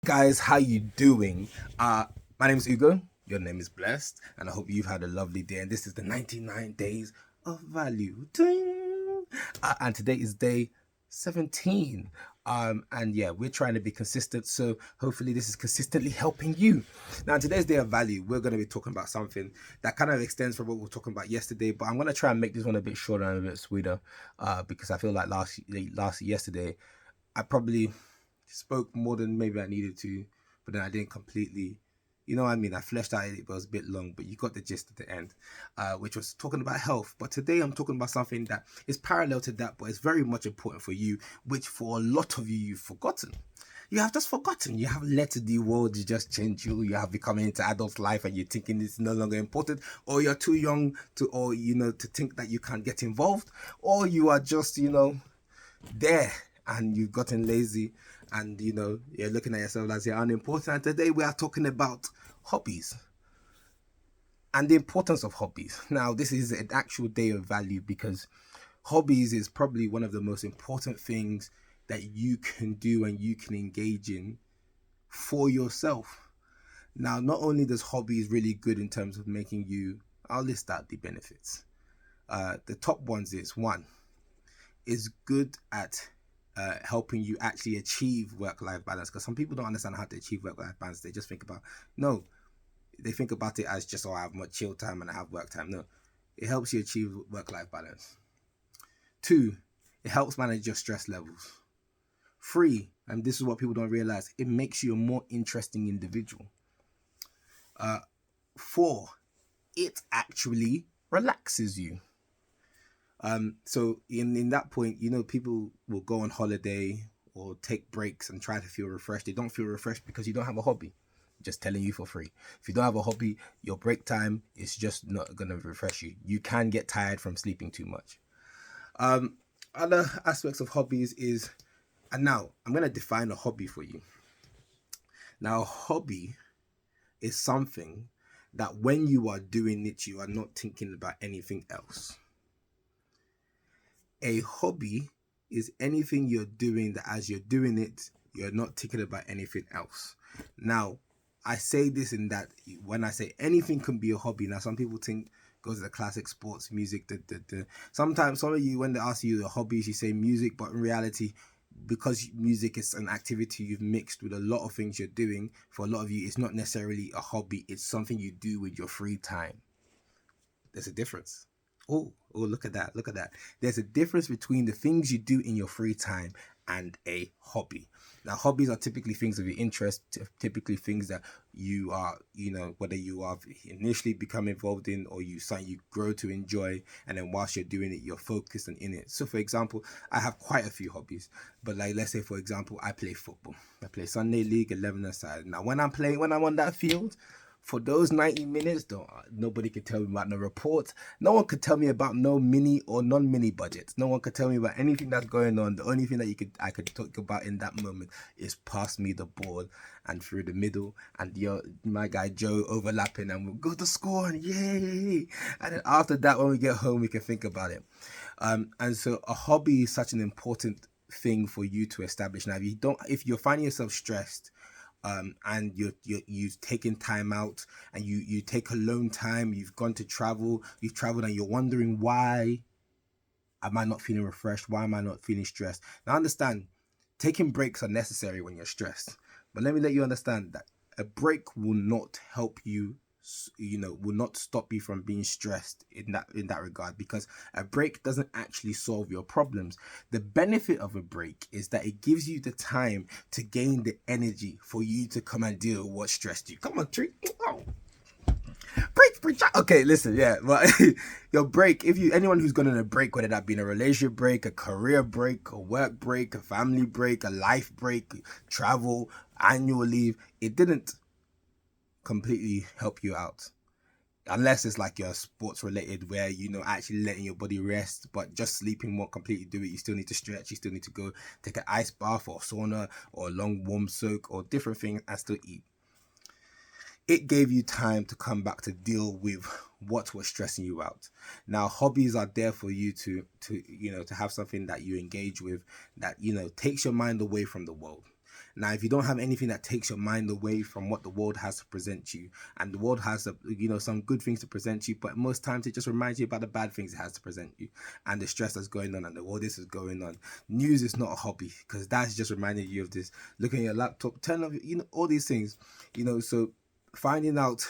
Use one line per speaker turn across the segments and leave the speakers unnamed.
guys, how you doing? My name is Ugo. Your name is Blessed, and I hope you've had a lovely day. And this is the 99 days of value. Ding! And today is day 17. And yeah, we're trying to be consistent, so hopefully this is consistently helping you. Now, today's day of value, we're going to be talking about something that kind of extends from what we were talking about yesterday, but I'm going to try and make this one a bit shorter and a bit sweeter, because I feel like yesterday I probably spoke more than maybe I needed to, but then I didn't completely, you know what I mean? I fleshed out it, but it was a bit long, but you got the gist at the end, which was talking about health. But today I'm talking about something that is parallel to that, but it's very much important for you, which for a lot of you, you've forgotten. You have just forgotten. You have let the world just change you. You have become into adult life and you're thinking it's no longer important, or you're too young to, or, to think that you can't get involved, or you are just, there and you've gotten lazy and you're looking at yourself as you're unimportant. And today we are talking about hobbies and the importance of hobbies. Now, this is an actual day of value because hobbies is probably one of the most important things that you can do and you can engage in for yourself. Now, not only does hobbies really good in terms of making you, I'll list out the benefits. The top ones is one, is good at helping you actually achieve work-life balance, because some people don't understand how to achieve work-life balance. They just think about they think about it as just, I have my chill time and I have work time. No, it helps you achieve work-life balance. 2, it helps manage your stress levels. 3, and this is what people don't realize, it makes you a more interesting individual. 4, it actually relaxes you. So in that point, people will go on holiday or take breaks and try to feel refreshed. They don't feel refreshed because you don't have a hobby. Just telling you for free. If you don't have a hobby, your break time is just not going to refresh you. You can get tired from sleeping too much. Other aspects of hobbies is, and now I'm going to define a hobby for you. Now, a hobby is something that when you are doing it, you are not thinking about anything else. A hobby is anything you're doing that as you're doing it, you're not thinking about anything else. Now, I say this in that when I say anything can be a hobby, now some people think goes to the classic sports, music. Sometimes some of you, when they ask you the hobbies, you say music, but in reality, because music is an activity you've mixed with a lot of things you're doing, for a lot of you, it's not necessarily a hobby. It's something you do with your free time. There's a difference. Oh, look at that. There's a difference between the things you do in your free time and a hobby. Now, hobbies are typically things of your interest, typically things that you are, whether you are initially become involved in or you grow to enjoy, and then whilst you're doing it, you're focused and in it. So, for example, I have quite a few hobbies, but let's say, for example, I play football. I play Sunday League 11-a-side. Now, when I'm on that field, for those 90 minutes, nobody could tell me about no reports. No one could tell me about no mini or non-mini budgets. No one could tell me about anything that's going on. The only thing that I could talk about in that moment is pass me the ball and through the middle, and my guy Joe overlapping, and we'll go to score, and yay! And then after that, when we get home, we can think about it. And so a hobby is such an important thing for you to establish. Now, if you're finding yourself stressed, and you've taken time out, and you take alone time, you've gone to travel, you've traveled, and you're wondering, why am I not feeling refreshed? Why am I not feeling stressed? Now, understand, taking breaks are necessary when you're stressed, but let me let you understand that a break will not help you, will not stop you from being stressed in that regard, because a break doesn't actually solve your problems. The benefit of a break is that it gives you the time to gain the energy for you to come and deal with what stressed you. Come on, Tree. Oh. Break. Okay, listen, yeah, but your break, anyone who's gone on a break, whether that be a relationship break, a career break, a work break, a family break, a life break, travel, annual leave, it didn't completely help you out, unless it's like your sports related, where actually letting your body rest, but just sleeping won't completely do it. You still need to stretch, you still need to go take an ice bath or sauna or a long warm soak or different things and still eat. It gave you time to come back to deal with what was stressing you out. Now, hobbies are there for you to have something that you engage with that takes your mind away from the world. Now, if you don't have anything that takes your mind away from what the world has to present you, and the world has, some good things to present you, but most times it just reminds you about the bad things it has to present you, and the stress that's going on, and the world this is going on. News is not a hobby, because that's just reminding you of this. Looking at your laptop, turn off, all these things, so finding out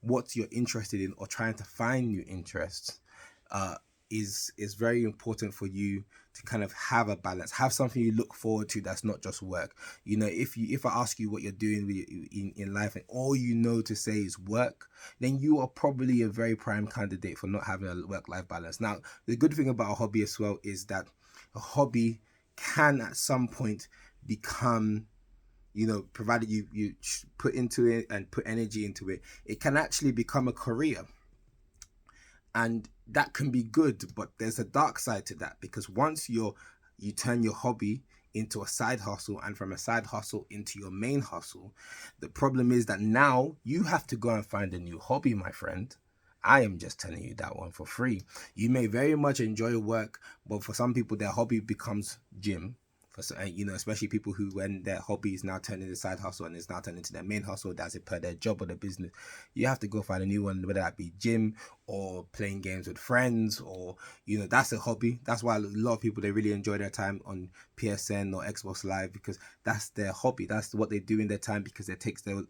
what you're interested in or trying to find new interests is very important for you to kind of have a balance, have something you look forward to that's not just work. If I ask you what you're doing in life and all you know to say is work, then you are probably a very prime candidate for not having a work-life balance. Now, the good thing about a hobby as well is that a hobby can at some point become, provided you put into it and put energy into it, it can actually become a career. And that can be good, but there's a dark side to that, because once you turn your hobby into a side hustle, and from a side hustle into your main hustle, the problem is that now you have to go and find a new hobby, my friend. I am just telling you that one for free. You may very much enjoy work, but for some people, their hobby becomes gym. Especially people who, when their hobby is now turned into side hustle and is now turned into their main hustle, that's it per their job or their business, you have to go find a new one, whether that be gym or playing games with friends, or that's a hobby. That's why a lot of people, they really enjoy their time on PSN or Xbox Live, because that's their hobby. That's what they do in their time, because it takes their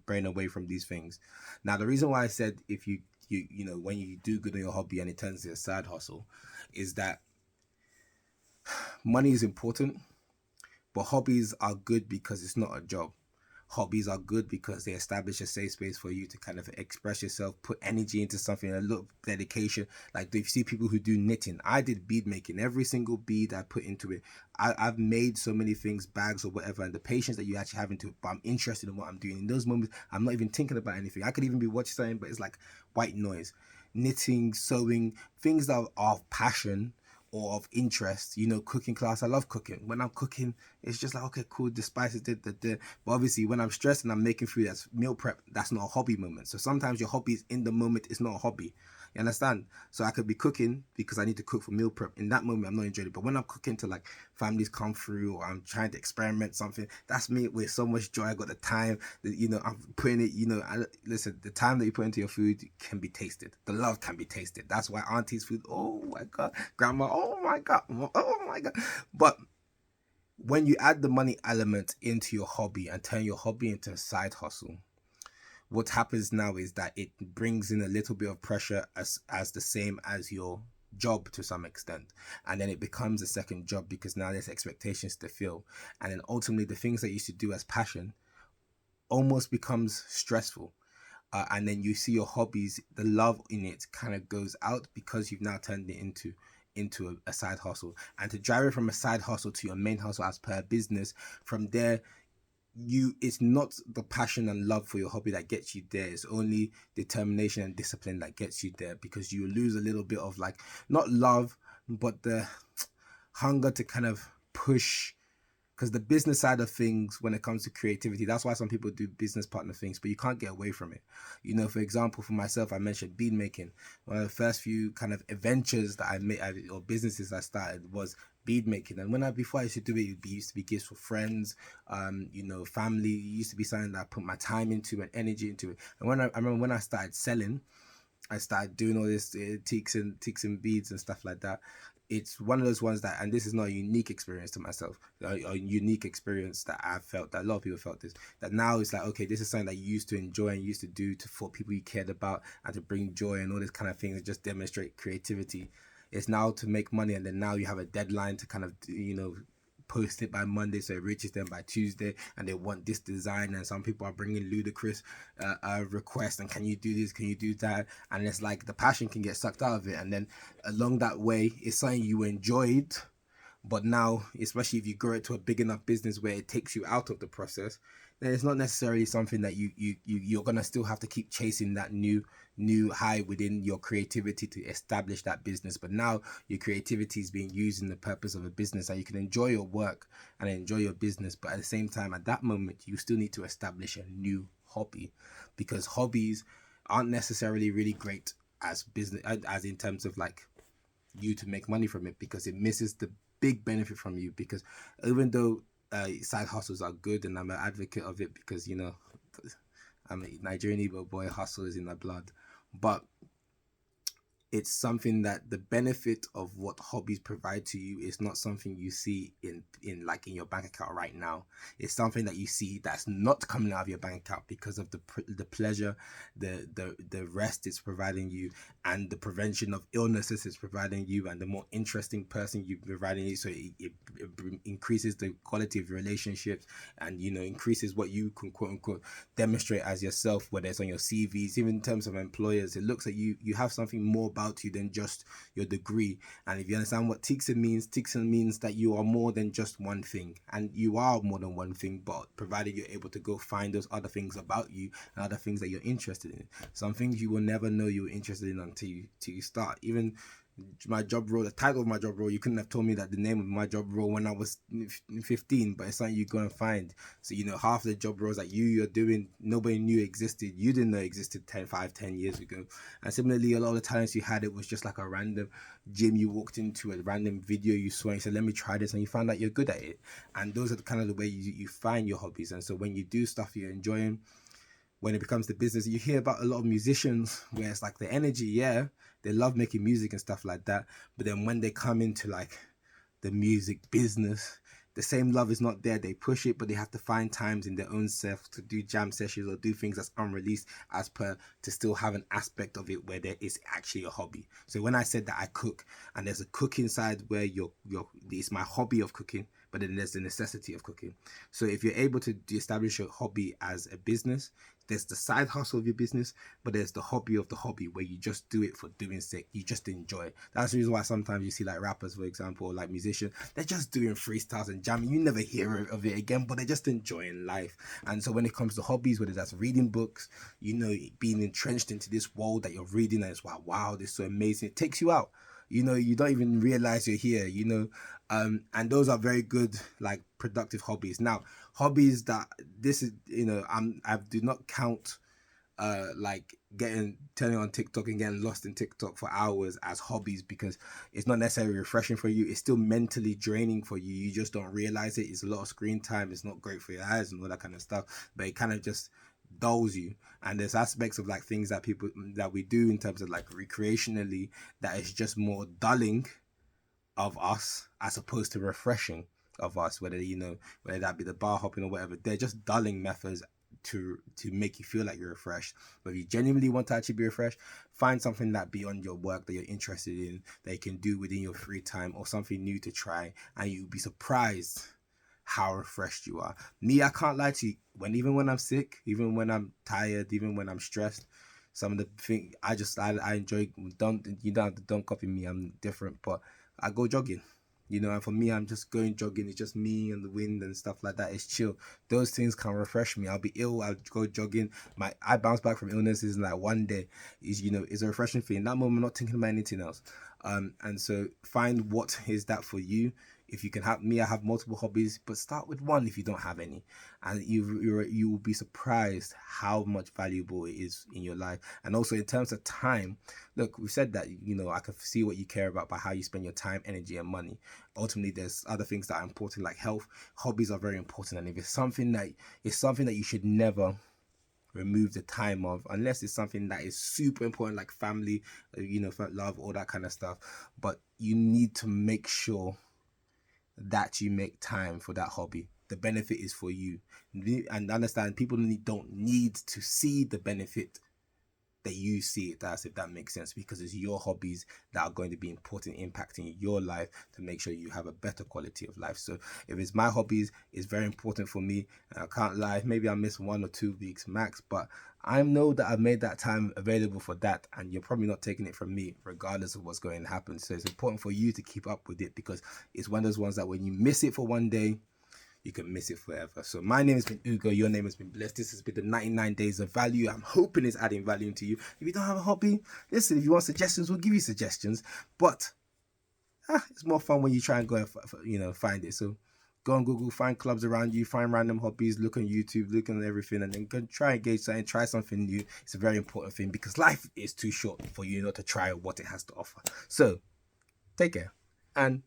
brain away from these things. Now, the reason why I said if you when you do good on your hobby and it turns into a side hustle, is that money is important, but hobbies are good because it's not a job. Hobbies are good because they establish a safe space for you to kind of express yourself, put energy into something, a little dedication. Like, if you see people who do knitting, I did bead making. Every single bead I put into it, I've made so many things, bags or whatever, and the patience that you actually have into it, but I'm interested in what I'm doing. In those moments, I'm not even thinking about anything. I could even be watching something, but it's like white noise. Knitting, sewing, things that are of passion or of interest, cooking class. I love cooking. When I'm cooking, it's just like, okay, cool, the spices, but obviously when I'm stressed and I'm making food, that's meal prep, that's not a hobby moment. So sometimes your hobby is in the moment, it's not a hobby. You understand? So I could be cooking because I need to cook for meal prep. In that moment, I'm not enjoying it. But when I'm cooking to like families come through, or I'm trying to experiment something, that's me with so much joy. I got the time that, I'm putting it, listen, the time that you put into your food can be tasted. The love can be tasted. That's why auntie's food, oh my God, grandma, oh my God. But when you add the money element into your hobby and turn your hobby into a side hustle, what happens now is that it brings in a little bit of pressure as the same as your job to some extent, and then it becomes a second job because now there's expectations to fill, and then ultimately the things that you used to do as passion almost becomes stressful, and then you see your hobbies, the love in it kind of goes out because you've now turned it into a side hustle. And to drive it from a side hustle to your main hustle as per business, from there, it's not the passion and love for your hobby that gets you there. It's only determination and discipline that gets you there, because you lose a little bit of, like, not love, but the hunger to kind of push. Because the business side of things, when it comes to creativity, that's why some people do business partner things, but you can't get away from it. For example, for myself, I mentioned bead making. One of the first few kind of adventures that I made, or businesses I started, was bead making. And before I used to do it, used to be gifts for friends, family. It used to be something that I put my time into and energy into it. And I remember when I started selling, I started doing all this Tickzon beads and stuff like that. It's one of those ones that, and this is not a unique experience to myself, a unique experience that I've felt, that a lot of people felt this, that now it's like, okay, this is something that you used to enjoy and used to do for people you cared about, and to bring joy and all this kind of things, and just demonstrate creativity. It's now to make money, and then now you have a deadline to kind of, post it by Monday so it reaches them by Tuesday, and they want this design, and some people are bringing ludicrous requests, and can you do this, can you do that, and it's like the passion can get sucked out of it. And then along that way, it's something you enjoyed, but now, especially if you grow it to a big enough business where it takes you out of the process, then it's not necessarily something that you're gonna still have to keep chasing that new high within your creativity to establish that business. But now your creativity is being used in the purpose of a business, and you can enjoy your work and enjoy your business, but at the same time, at that moment, you still need to establish a new hobby, because hobbies aren't necessarily really great as business, as in terms of like you to make money from it, because it misses the big benefit from you. Because even though side hustles are good, and I'm an advocate of it because, you know, I'm a Nigerian Igbo boy, hustle is in my blood. But it's something that the benefit of what hobbies provide to you is not something you see in like in your bank account right now. It's something that you see that's not coming out of your bank account because of the pleasure, the rest it's providing you, and the prevention of illnesses it's providing you, and the more interesting person you're providing you. So it increases the quality of your relationships, and, you know, increases what you can quote unquote demonstrate as yourself, whether it's on your CVs, even in terms of employers. It looks like you have something more about you than just your degree. And if you understand what Tickzon means that you are more than just one thing, and you are more than one thing, but provided you're able to go find those other things about you and other things that you're interested in. Some things you will never know you're interested in until you start. Even my job role, the title of my job role, you couldn't have told me that the name of my job role when I was 15, but it's something you go and find. So, you know, half the job roles that you're doing, nobody knew existed. You didn't know existed 10 years ago. And similarly, a lot of the talents you had, it was just like a random gym you walked into, a random video you saw, and you said, let me try this, and you found out you're good at it. And those are kind of the way you find your hobbies. And so when you do stuff you're enjoying, when it becomes the business, you hear about a lot of musicians where it's like the energy, yeah, they love making music and stuff like that, but then when they come into like the music business, the same love is not there. They push it, but they have to find times in their own self to do jam sessions or do things that's unreleased, as per, to still have an aspect of it where there is actually a hobby. So when I said that I cook, and there's a cooking side where it's my hobby of cooking, but then there's the necessity of cooking. So if you're able to establish your hobby as a business, there's the side hustle of your business, but there's the hobby of the hobby, where you just do it for doing sake. You just enjoy. That's the reason why sometimes you see like rappers, for example, or like musicians, they're just doing freestyles and jamming. You never hear of it again, but they're just enjoying life. And so when it comes to hobbies, whether that's reading books, you know, being entrenched into this world that you're reading, and it's like, wow, this is so amazing. It takes you out. You know, you don't even realize you're here, you know. And those are very good, like, productive hobbies. Now, hobbies that this is, you know, I do not count like turning on TikTok and getting lost in TikTok for hours as hobbies, because it's not necessarily refreshing for you. It's still mentally draining for you. You just don't realize it. It's a lot of screen time. It's not great for your eyes and all that kind of stuff, but it kind of just dulls you. And there's aspects of like things that we do in terms of like recreationally that is just more dulling of us as opposed to refreshing of us, whether that be the bar hopping or whatever. They're just dulling methods to make you feel like you're refreshed. But if you genuinely want to actually be refreshed, find something that beyond your work that you're interested in, that you can do within your free time, or something new to try, and you'll be surprised how refreshed you are. Me, I can't lie to you, even when I'm sick, even when I'm tired, even when I'm stressed, some of the things I enjoy. Don't copy me, I'm different, but I go jogging. You know, and for me, I'm just going jogging. It's just me and the wind and stuff like that. It's chill. Those things can refresh me. I'll be ill, I'll go jogging. I bounce back from illnesses in like one day. Is a refreshing thing. In that moment, I'm not thinking about anything else. And so find what is that for you. If you can have me, I have multiple hobbies, but start with one if you don't have any, and you will be surprised how much valuable it is in your life. And also in terms of time, look, we've said that, I can see what you care about by how you spend your time, energy, and money. Ultimately, there's other things that are important, like health. Hobbies are very important, and if it's something that you should never remove the time of, unless it's something that is super important, like family, love, all that kind of stuff. But you need to make sure that you make time for that hobby. The benefit is for you, and understand people don't need to see the benefit that you see it as, if that makes sense, because it's your hobbies that are going to be important, impacting your life to make sure you have a better quality of life. So if it's my hobbies, it's very important for me. I can't lie, maybe I miss 1 or 2 weeks max, but I know that I've made that time available for that, and you're probably not taking it from me regardless of what's going to happen. So it's important for you to keep up with it, because it's one of those ones that when you miss it for one day, you can miss it forever. So my name has been Ugo. Your name has been blessed. This has been the 99 days of value. I'm hoping it's adding value to you. If you don't have a hobby, listen, if you want suggestions, we'll give you suggestions. But it's more fun when you try and go and find it. So go on Google, find clubs around you, find random hobbies, look on YouTube, look on everything, and then go try and engage something, try something new. It's a very important thing, because life is too short for you not to try what it has to offer. So take care and